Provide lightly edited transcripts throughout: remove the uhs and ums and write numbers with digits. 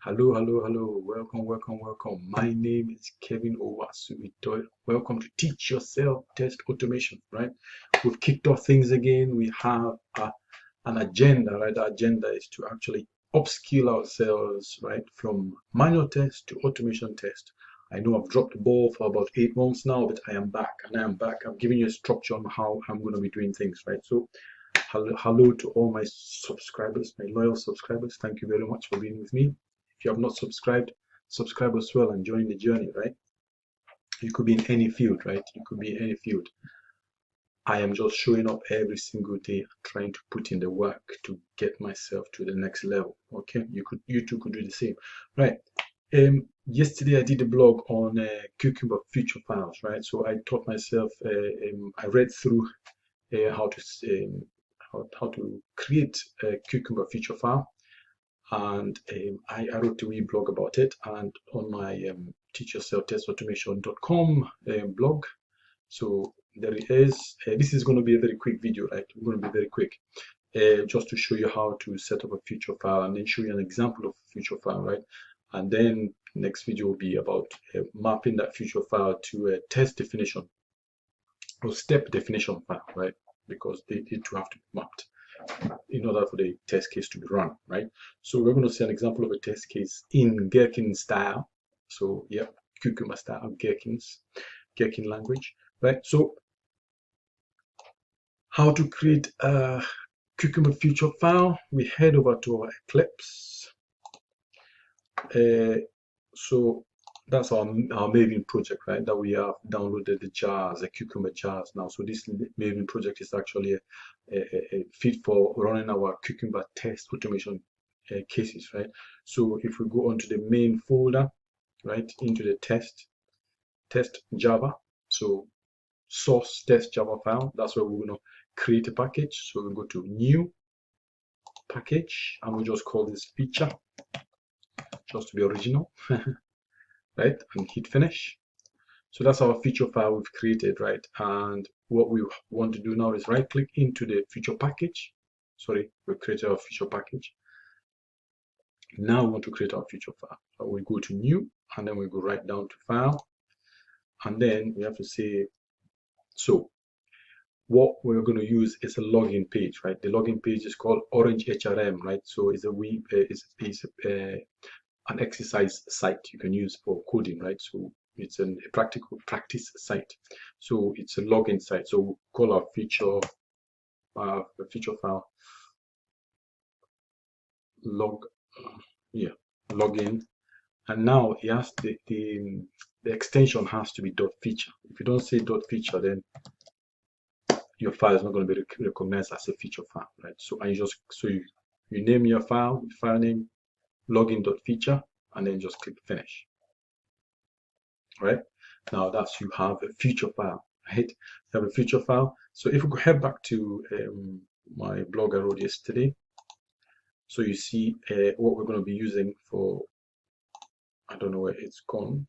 Hello, hello, hello. Welcome, welcome, welcome. My name is Kevin Owasu Itoe. Welcome to Teach Yourself Test Automation, right? We've kicked off things again. We have an agenda, right? The agenda is to actually upskill ourselves, right? From manual test to automation test. I know I've dropped the ball for about 8 months now, but I am back and I am back. I'm giving you a structure on how I'm going to be doing things, right? So hello to all my subscribers, my loyal subscribers. Thank you very much for being with me. If you have not subscribed, subscribe as well and join the journey, right? You could be in any field, right? You could be in any field. I am just showing up every single day, trying to put in the work to get myself to the next level. Okay, you too could do the same, right? Yesterday I did a blog on Cucumber feature files, right? So I taught myself. I read through how to how to create a Cucumber feature file, and I wrote a wee blog about it, and on my teachyourselftestautomation.com blog. So there it is. This is going to be a very quick video, right? We're going to be very quick, just to show you how to set up a feature file and then show you an example of a feature file, right? And then next video will be about mapping that feature file to a test definition or step definition file, right? Because they need to have to be mapped in order for the test case to be run, right? So we're going to see an example of a test case in Gerkin style. So yeah, Cucumber style, Gerkin language, right? So how to create a Cucumber feature file? We head over to our Eclipse. So that's our Maven project, right? That we have downloaded the jars, the Cucumber jars now. So this Maven project is actually a fit for running our Cucumber test automation cases, right? So if we go onto the main folder, right, into the test Java, so source test Java file, that's where we're going to create a package. So we go to new package and we just call this feature, just to be original, right? And hit finish. So that's our feature file we've created, right? And what we want to do now is right click into the feature package. Sorry, we created our feature package. Now we want to create our feature file. So we go to new and then we go right down to file. And then we have to say, so what we're going to use is a login page, right? The login page is called Orange HRM, right? So it's an exercise site you can use for coding, right? So it's a practical practice site. So it's a login site. So we'll call our feature file login. And now it has the extension has to be .feature. If you don't say .feature, then your file is not going to be recognized as a feature file, right? So and you name your file name login.feature, and then just click finish. Right now, that's you have a feature file, right? You have a feature file. So if we go head back to my blog I wrote yesterday, so you see what we're going to be using for. I don't know where it's gone.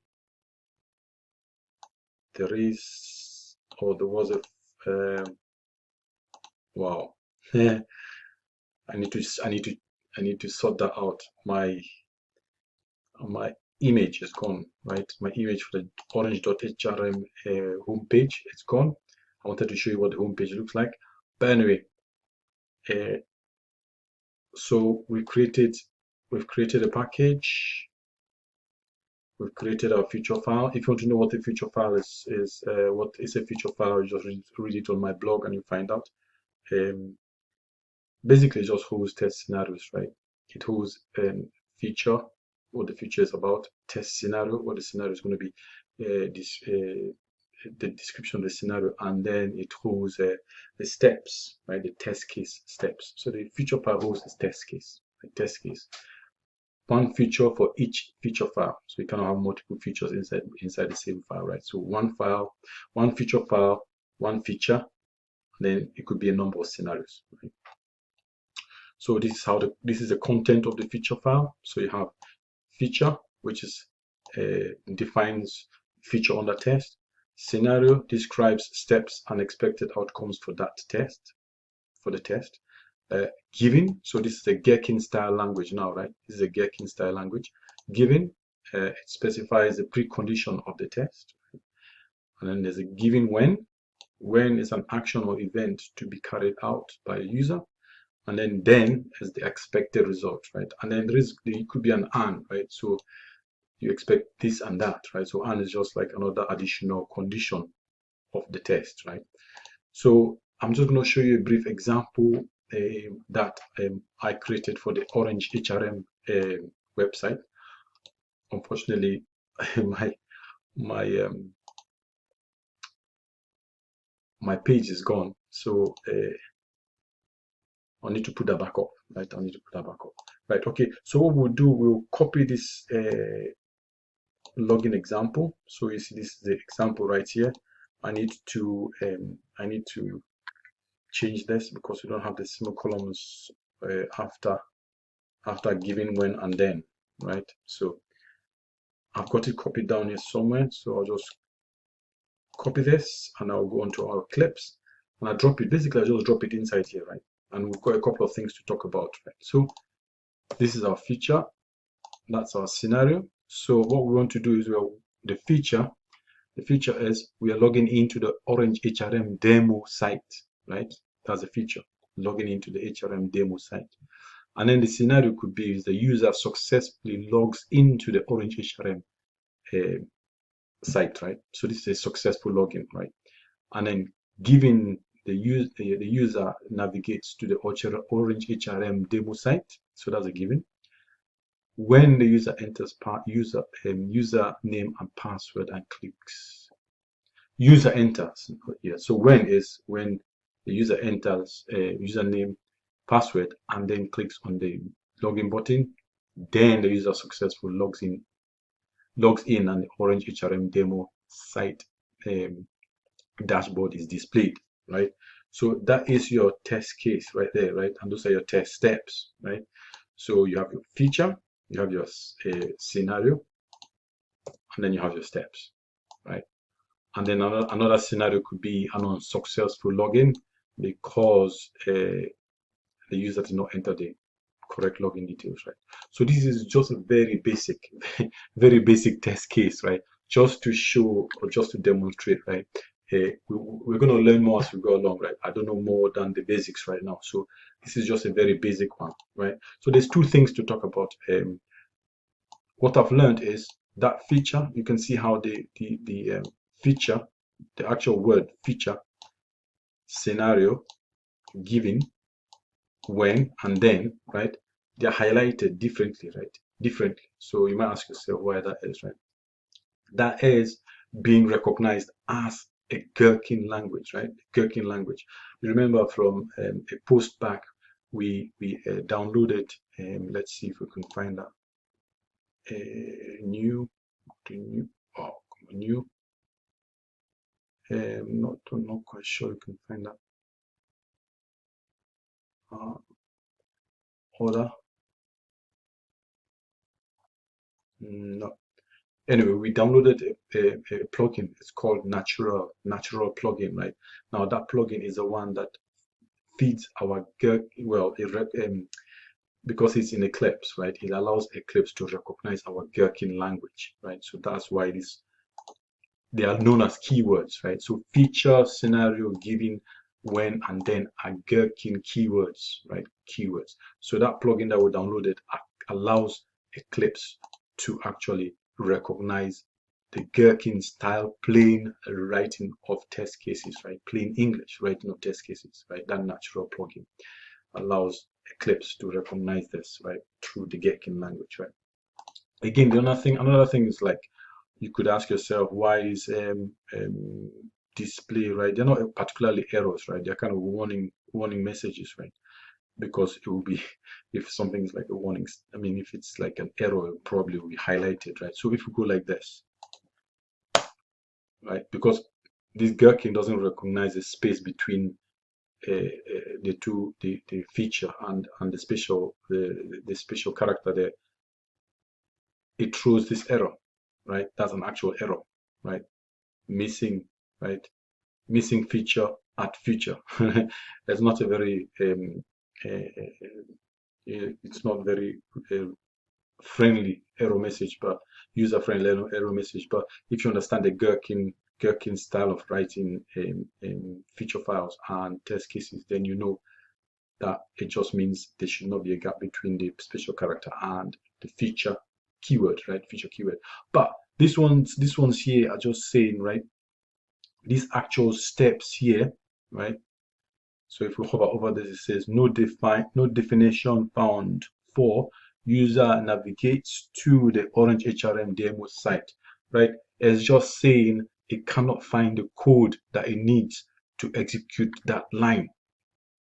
There is, or there was a. Wow. I need to sort that out. My image is gone, right? My image for the orange.hrm homepage is gone. I wanted to show you what the homepage looks like. But anyway, so we've created a package. We've created our feature file. If you want to know what the feature file is what is a feature file, you just read it on my blog and you find out. Basically, it just holds test scenarios, right? It holds feature, what the feature is about, test scenario, what the scenario is going to be, the description of the scenario, and then it holds the steps, right? The test case steps. So the feature file holds the test case, one feature for each feature file. So you cannot have multiple features inside the same file, right? So one file, one feature file, one feature, then it could be a number of scenarios, right? So this is this is the content of the feature file. So you have feature, which is defines feature under test. Scenario describes steps and expected outcomes for that test, for the test. Given, so this is a Gerkin style language now, right? This is a Gerkin style language. Given, it specifies the precondition of the test. And then there's a given when is an action or event to be carried out by a user. And then is the expected result, right? And then it could be an and, right? So you expect this and that, right? So and is just like another additional condition of the test, right? So I'm just going to show you a brief example that I created for the Orange HRM website. Unfortunately, my my page is gone, so I need to put that back up, right? I need to put that back up, right? Okay. So what we'll do, we'll copy this login example. So you see, this is the example right here. I need to change this because we don't have the semicolons after given, when, and then, right? So I've got it copied down here somewhere. So I'll just copy this and I'll go onto our clips and I drop it. Basically, I just drop it inside here, right? And we've got a couple of things to talk about, right? So this is our feature. That's our scenario. So what we want to do is the feature is we are logging into the Orange HRM demo site, right? That's the feature, logging into the HRM demo site. And then the scenario could be is the user successfully logs into the Orange HRM site, right? So this is a successful login, right? And then given the user navigates to the Orange HRM demo site, so that's a given. When the user enters user name and password and clicks, user enters, yeah. So when the user enters username, password, and then clicks on the login button, then the user successfully logs in and the Orange HRM demo site dashboard is displayed, right? So that is your test case right there, right? And those are your test steps, right? So you have your feature, you have your scenario, and then you have your steps, right? And then another scenario could be an unsuccessful login because the user did not enter the correct login details, right? So this is just a very basic, very basic test case, right? Just to show or just to demonstrate, right? We're going to learn more as we go along, right? I don't know more than the basics right now. So this is just a very basic one, right? So there's two things to talk about. What I've learned is that feature, you can see how the feature, the actual word feature, scenario, given, when, and then, right? They're highlighted differently, right? Differently. So you might ask yourself why that is, right? That is being recognized as a Gerkin language, right? Gerkin language. You remember from a post back, we downloaded, let's see if we can find that. New, oh, new. Not quite sure you can find that. Order. No. Anyway, we downloaded a plugin. It's called Natural plugin, right? Now that plugin is the one that feeds our because it's in Eclipse, right? It allows Eclipse to recognize our Gerkin language, right? So that's why they are known as keywords, right? So feature, scenario, given, when, and then are Gerkin keywords, right? Keywords. So that plugin that we downloaded allows Eclipse to actually recognize the Gerkin style plain writing of test cases, right? Plain English writing of test cases, right? That natural plugin allows Eclipse to recognize this, right? Through the Gerkin language, right? Again, another thing is like, you could ask yourself, why is display, right? They're not particularly errors, right? They're kind of warning messages, right? Because it will be, if something is like a warning, I mean, if it's like an error, it probably will be highlighted, right? So if we go like this, right? Because this Gherkin doesn't recognize the space between the two, the feature and the special character there. It throws this error, right? That's an actual error, right? Missing, right? Missing feature at feature. That's not a very it's not very friendly error message, but user-friendly error message. But if you understand the Gerkin style of writing feature files and test cases, then you know that it just means there should not be a gap between the special character and the feature keyword, right? Feature keyword. But these ones here are just saying, right, these actual steps here, right? So if we hover over this, it says no definition found for user navigates to the Orange HRM demo site, right? It's just saying it cannot find the code that it needs to execute that line,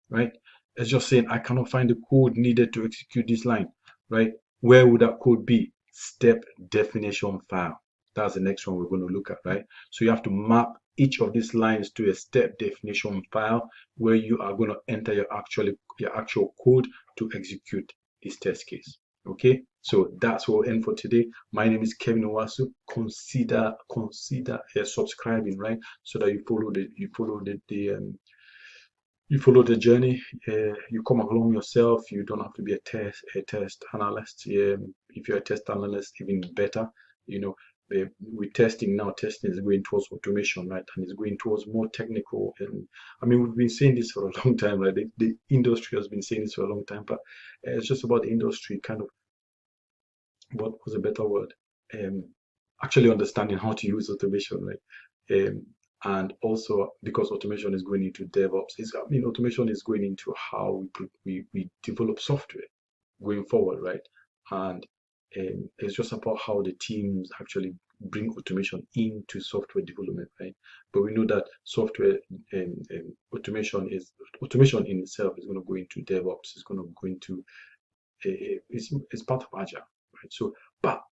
right? It's just saying I cannot find the code needed to execute this line, right? Where would that code be? Step definition file. That's the next one we're going to look at, right? So you have to map each of these lines to a step definition file where you are going to enter your actual code to execute this test case. Okay, so that's what we'll end for today. My name is Kevin Owasu. Consider subscribing, right? So that you follow the journey. You come along yourself. You don't have to be a test analyst. If you're a test analyst, even better. You know, with testing now, testing is going towards automation, right? And it's going towards more technical. And I mean, we've been saying this for a long time, right? The industry has been saying this for a long time, but it's just about the industry kind of, what was a better word? Um, Actually understanding how to use automation, right? And also because automation is going into DevOps, automation is going into how we develop software going forward, right? And it's just about how the teams actually bring automation into software development, right? But we know that software automation in itself is going to go into DevOps, it's going to go into it's part of agile, right? So, but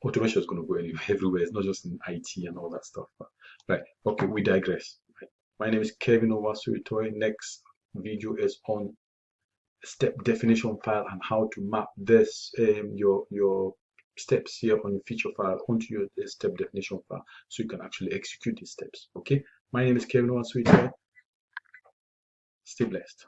automation is going to go everywhere. It's not just in IT and all that stuff. But, right. Okay, we digress. Right. My name is Kevin Owasu Itoe. Next video is on step definition file and how to map this your steps here on your feature file onto your step definition file so you can actually execute these steps. Okay. My name is Kevin Owasu Itoe. Stay blessed.